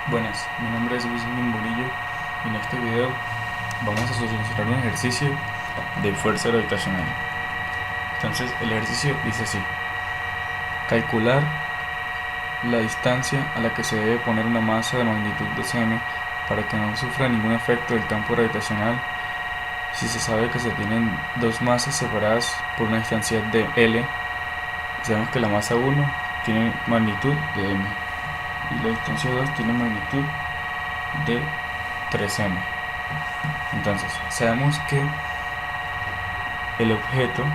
Buenas, mi nombre es Wismin Murillo y en este video vamos a solucionar un ejercicio de fuerza gravitacional. Entonces el ejercicio dice así: calcular la distancia a la que se debe poner una masa de magnitud 2m para que no sufra ningún efecto del campo gravitacional si se sabe que se tienen dos masas separadas por una distancia de L. Sabemos que la masa 1 tiene magnitud de m y la distancia 2 tiene magnitud de 3m. Entonces sabemos que el objeto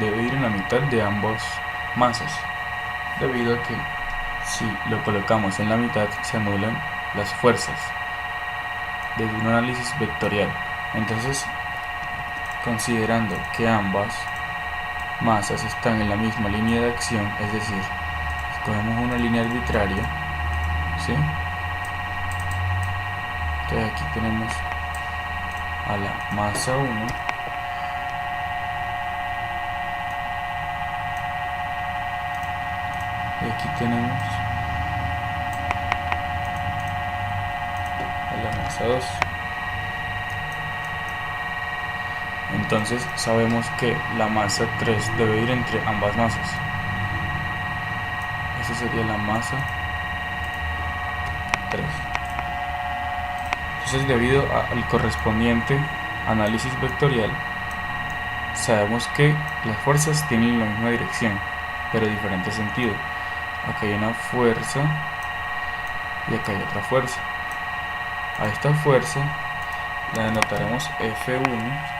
debe ir en la mitad de ambas masas, debido a que si lo colocamos en la mitad se anulan las fuerzas desde un análisis vectorial. Entonces, considerando que ambas masas están en la misma línea de acción, es decir, escogemos una línea arbitraria, ¿sí? Entonces aquí tenemos a la masa 1 y aquí tenemos a la masa 2. Entonces sabemos que la masa 3 debe ir entre ambas masas. Esa sería la masa 3. Entonces, debido al correspondiente análisis vectorial, sabemos que las fuerzas tienen la misma dirección, pero en diferente sentido. Acá hay una fuerza y acá hay otra fuerza. A esta fuerza la denotaremos F1,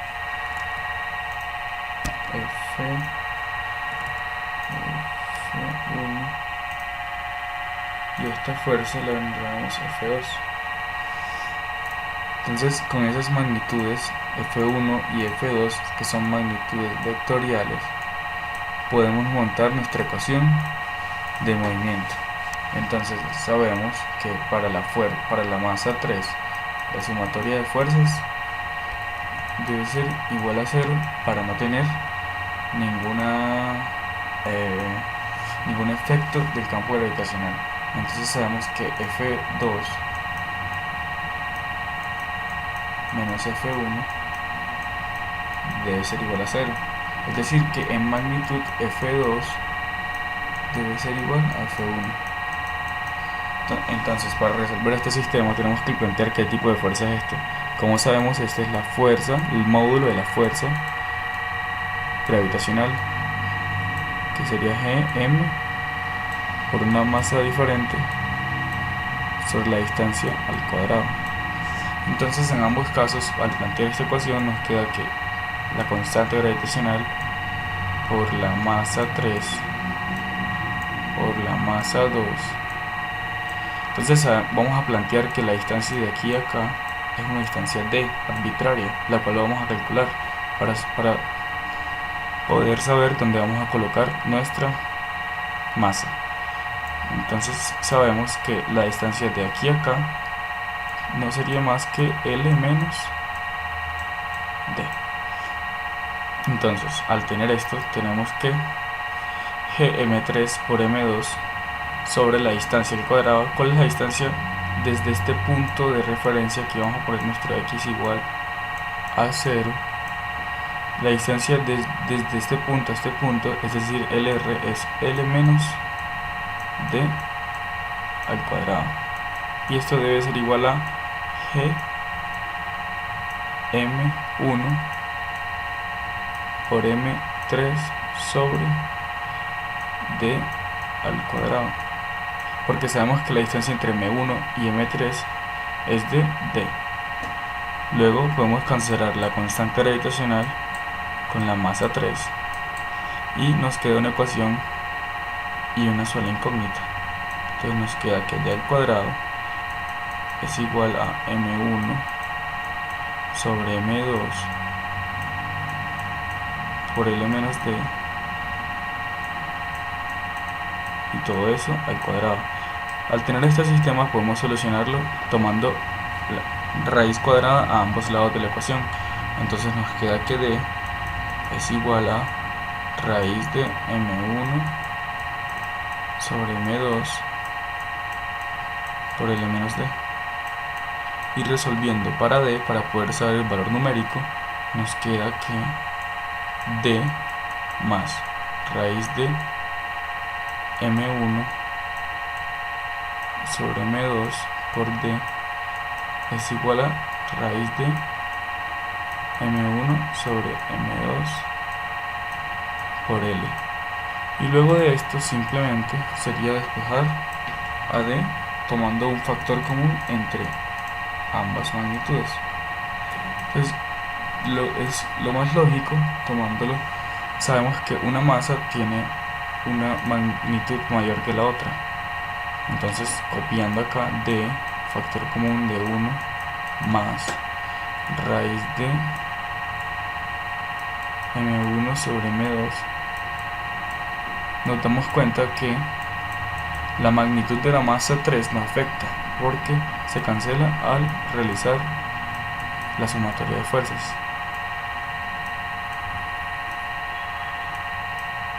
y esta fuerza la denotaremos F2. Entonces, con esas magnitudes F1 y F2, que son magnitudes vectoriales, podemos montar nuestra ecuación de movimiento. Entonces sabemos que para la masa 3 la sumatoria de fuerzas debe ser igual a 0 para no tener ningún efecto del campo gravitacional. Entonces sabemos que F2 menos F1 debe ser igual a 0. Es decir, que en magnitud F2 debe ser igual a F1. Entonces, para resolver este sistema tenemos que plantear qué tipo de fuerza es este. Como sabemos, esta es la fuerza, el módulo de la fuerza gravitacional, que sería Gm por una masa diferente sobre la distancia al cuadrado. Entonces, en ambos casos, al plantear esta ecuación, nos queda que la constante gravitacional por la masa 3 por la masa 2. Entonces vamos a plantear que la distancia de aquí a acá es una distancia d arbitraria, la cual vamos a calcular para poder saber dónde vamos a colocar nuestra masa. Entonces sabemos que la distancia de aquí a acá no sería más que L menos D. Entonces, al tener esto, tenemos que Gm3 por m2 sobre la distancia al cuadrado. ¿Cuál es la distancia desde este punto de referencia? Aquí vamos a poner nuestro x igual a 0. La distancia desde este punto a este punto, es decir, LR, es L menos D al cuadrado. Y esto debe ser igual a Gm1 por m3 sobre D al cuadrado, porque sabemos que la distancia entre m1 y m3 es de d. Luego podemos cancelar la constante gravitacional con la masa 3 y nos queda una ecuación y una sola incógnita. Entonces nos queda que d al cuadrado es igual a m1 sobre m2 por L menos D, y todo eso al cuadrado. Al tener este sistema podemos solucionarlo tomando la raíz cuadrada a ambos lados de la ecuación. Entonces nos queda que D es igual a raíz de m1 sobre m2 por L menos D. Y resolviendo para D, para poder saber el valor numérico, nos queda que D más raíz de M1 sobre M2 por D es igual a raíz de M1 sobre M2 por L. Y luego de esto simplemente sería despejar a D tomando un factor común entre ambas magnitudes. Entonces lo más lógico tomándolo, sabemos que una masa tiene una magnitud mayor que la otra, entonces copiando acá D, factor común de 1 más raíz de M1 sobre M2, nos damos cuenta que la magnitud de la masa 3 no afecta porque se cancela al realizar la sumatoria de fuerzas.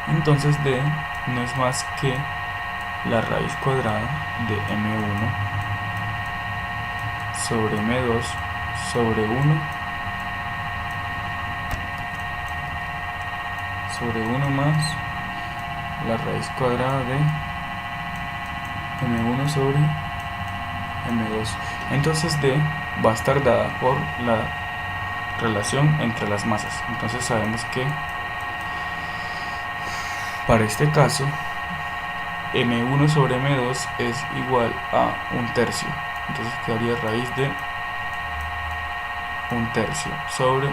Entonces D no es más que la raíz cuadrada de M1 sobre M2 sobre 1 más la raíz cuadrada de M1 sobre M2. Entonces D va a estar dada por la relación entre las masas. Entonces sabemos que para este caso M1 sobre M2 es igual a 1/3. Entonces quedaría raíz de 1/3 sobre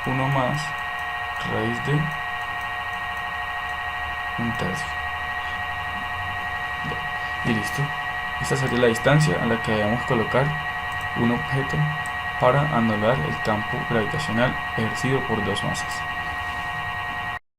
1 más raíz de 1/3. Y listo. Esta sería la distancia a la que debemos colocar un objeto para anular el campo gravitacional ejercido por dos masas.